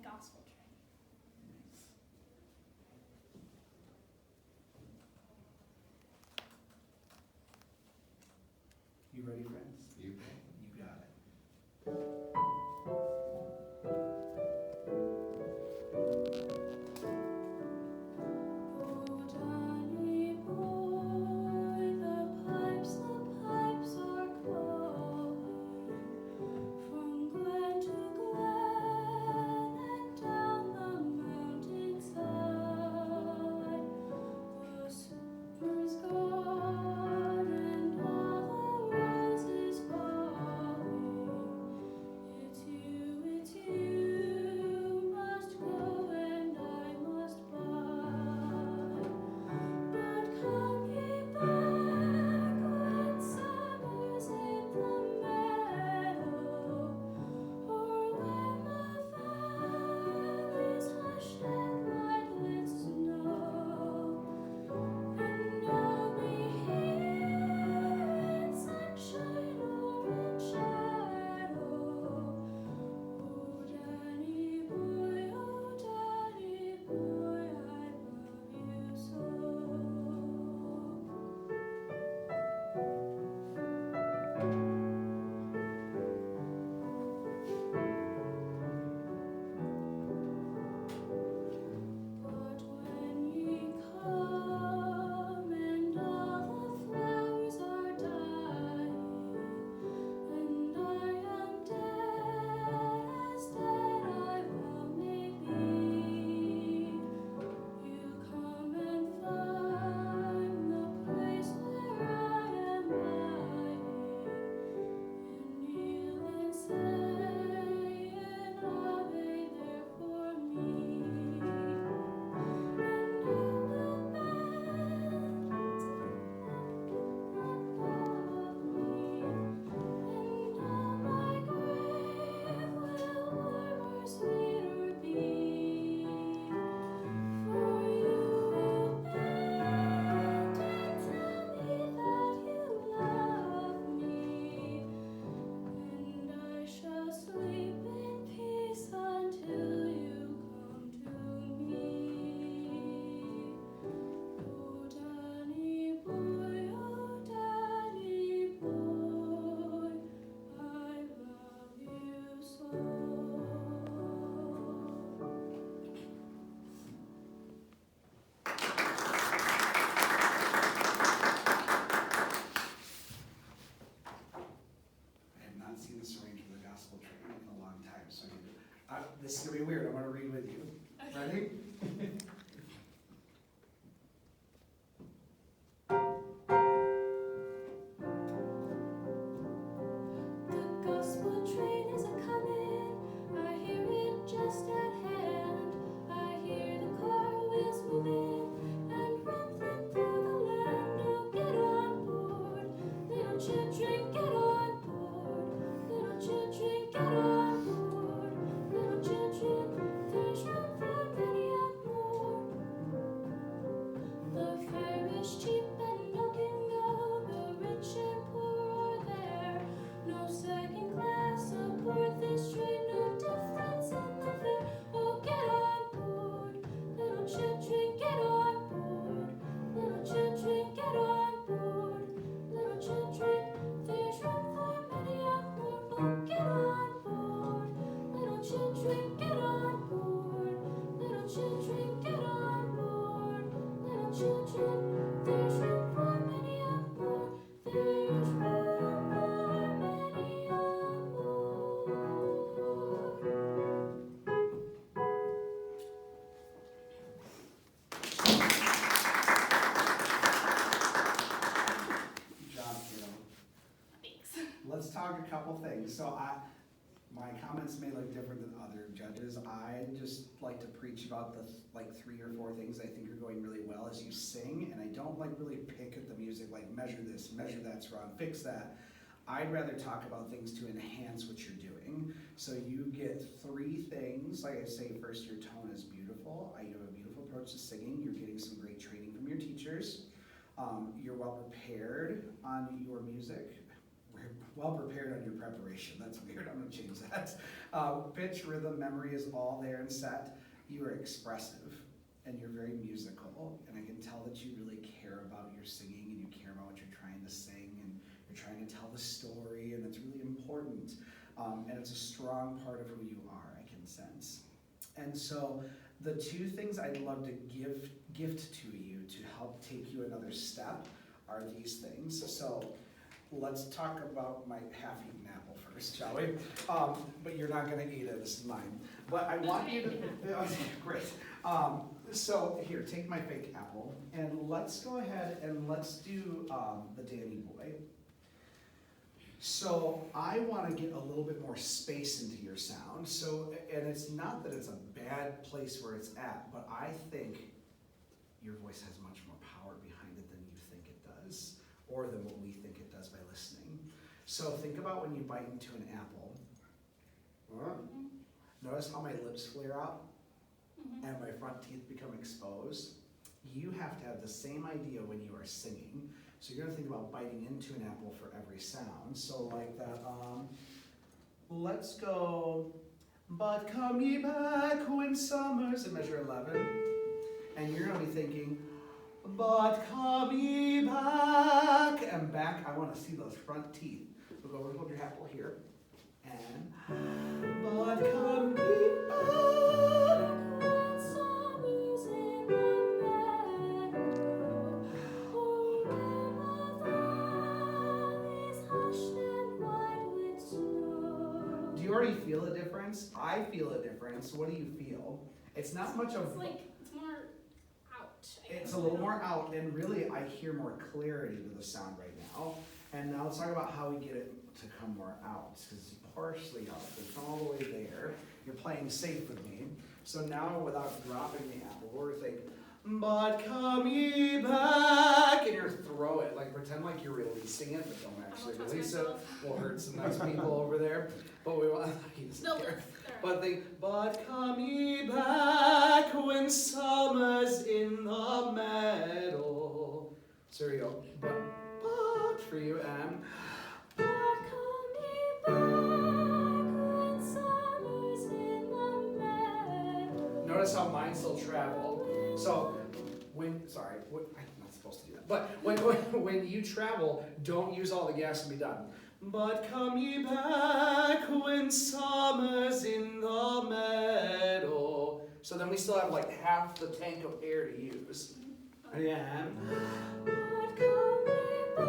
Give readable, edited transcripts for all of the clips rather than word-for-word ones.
gospel train. You ready, friends? You You got it. This is going to be weird. I'm going to read with you. Ready? The gospel train is a-comin', I hear it just at hand. I hear the car wheels moving and rumbling through the land. Oh, get on board, little children, get on board. Little children, get on board. Little children, there's room for many a more. The fare is cheap and no can go, the rich and poor are there. No second class aboard this train, no difference in the fare. Oh, get on board, little children, get on board. Little children, get on board. Little children, there's room for many a more. Oh, get on board, little children, get on board. Little children, get on board. Little children, there's room for many a more. There's room for many a more. Good job, kiddo. Thanks. Let's talk a couple things. So my comments may look different than other judges. I just like to preach about the like 3 or 4 things I think are going really well as you sing, and I don't like really pick at the music like measure this, measure that's wrong, fix that. I'd rather talk about things to enhance what you're doing. So you get 3 things. Like I say, first, your tone is beautiful. You have a beautiful approach to singing. You're getting some great training from your teachers. You're well prepared on your music. We're well prepared on your preparation. That's weird. I'm going to change that. Pitch, rhythm, memory is all there and set. You are expressive and you're very musical, and I can tell that you really care about your singing and you care about what you're trying to sing and you're trying to tell the story, and it's really important. And it's a strong part of who you are, I can sense. And so the two things I'd love to gift to you to help take you another step are these things. So let's talk about my half-eaten apple first, shall we? But you're not going to eat it. This is mine. But I want you to. Great. So here, take my fake apple, and let's go ahead and let's do the Danny Boy. So I want to get a little bit more space into your sound. So, and it's not that it's a bad place where it's at, but I think your voice has much more power behind it than you think it does, or than what we think it does by listening. So think about when you bite into an apple. Notice how my lips flare out and my front teeth become exposed. You have to have the same idea when you are singing. So you're going to think about biting into an apple for every sound. So like that, let's go, but come ye back when summer's in measure 11. And you're going to be thinking, but come ye back. And back, I want to see those front teeth. So go over and hold your apple here. And, but come ye back. Do you already feel a difference? I feel a difference. What do you feel? It's not much of... It's like, it's more out. It's a little more out, and really I hear more clarity to the sound right now. And now let's talk about how we get it to come more out, because it's partially out. It's all the way there. You're playing safe with me. So now, without dropping the apple, we're thinking, but come ye back, and you throw it, like pretend like you're releasing it, but don't actually release it. We'll hurt some nice people over there. But we want, but think, but come ye back when summer's in the meadow. So here you go. But for you, and But come ye back when summer's in the meadow. notice how mine still travel. So I'm not supposed to do that. But when you travel, don't use all the gas and be done. But come ye back when summer's in the meadow. So then we still have like half the tank of air to use. Yeah. But come ye back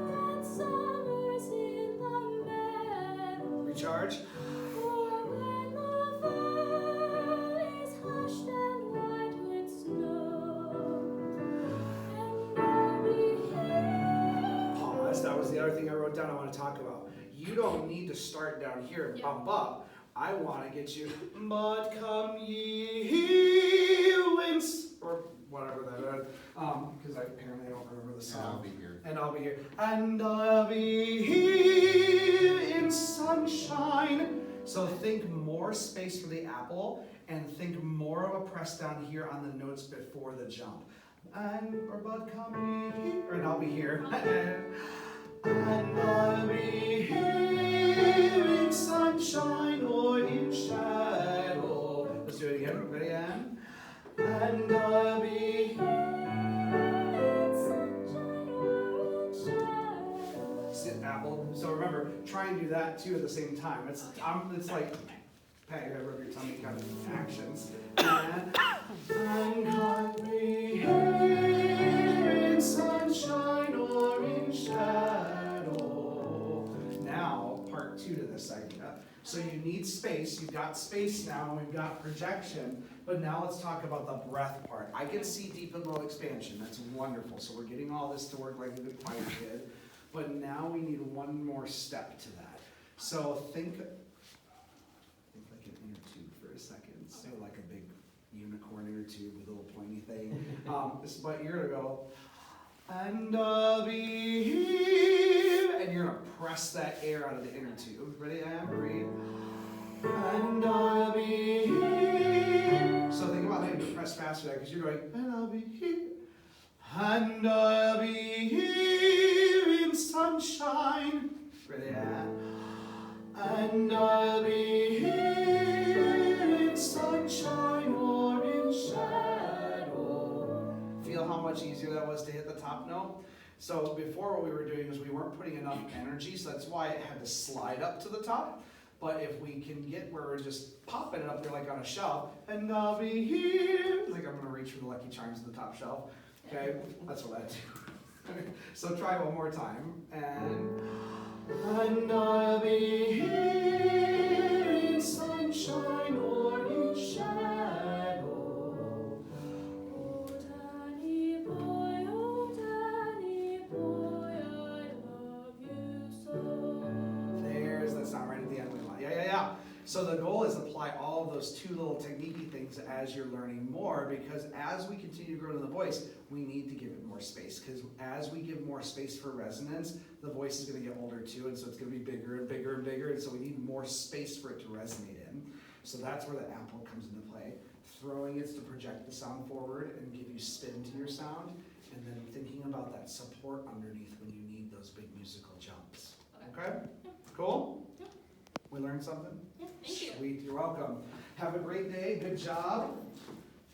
when summer's in the meadow. Recharge. For when the valley's hushed and white with snow, and I'll be here. Pause. That was the other thing I wrote down I want to talk about. You don't need to start down here and bump up. I want to get you, but come ye when, or whatever that is, because apparently I don't remember the song. And I'll be here. And I'll be here. And I'll be here in sunshine. So think more space for the apple, and think more of a press down here on the notes before the jump. But come ye here, and I'll be here. And I'll be here in sunshine or in shadow. Let's do it again. Ready, Anne? And I'll be here In sunshine or in shadow. sit apple. So remember, try and do that too at the same time. It's like Pat, you gotta rub your tummy kind of actions. And I'll be here in sunshine or in shadow. Now, part 2 to this idea. So you need space. You've got space now, and we've got projection. But now let's talk about the breath part. I can see deep and low expansion. That's wonderful. So we're getting all this to work like the choir did. But now we need one more step to that. So think like an inner tube for a second. So like a big unicorn inner tube with a little pointy thing. But you're gonna go, and I'll be here, and you're gonna press that air out of the inner tube. Ready, Anne? Breathe. And I'll be here. So think about having to press faster because you're going, and I'll be here. And I'll be here in sunshine. Ready, Anne? And I'll I'll be here in sunshine or in shadow. Feel how much easier that was to hit the top note? So before what we were doing is we weren't putting enough energy, so that's why it had to slide up to the top. But if we can get where we're just popping it up there like on a shelf, and I'll be here, like I'm gonna reach for the Lucky Charms to the top shelf. Okay, that's what I do. So try one more time, and I'll be here in sunshine or in shadow. Oh, Danny boy, I love you so. There's that sound right at the end. Yeah. So the goal is apply all of those two little techniquey things as you're learning more, because as we continue to grow in the voice, we need to give it more space, because as we give more space for resonance, the voice is going to get older too, and so it's going to be bigger and bigger and bigger, and so we need more space for it to resonate in. So that's where the ample comes into play. Throwing it to project the sound forward and give you spin to your sound, and then thinking about that support underneath when you need those big musical jumps. Okay? Cool? Yep. We learned something? Yeah, thank you. Sweet, you're welcome. Have a great day, good job.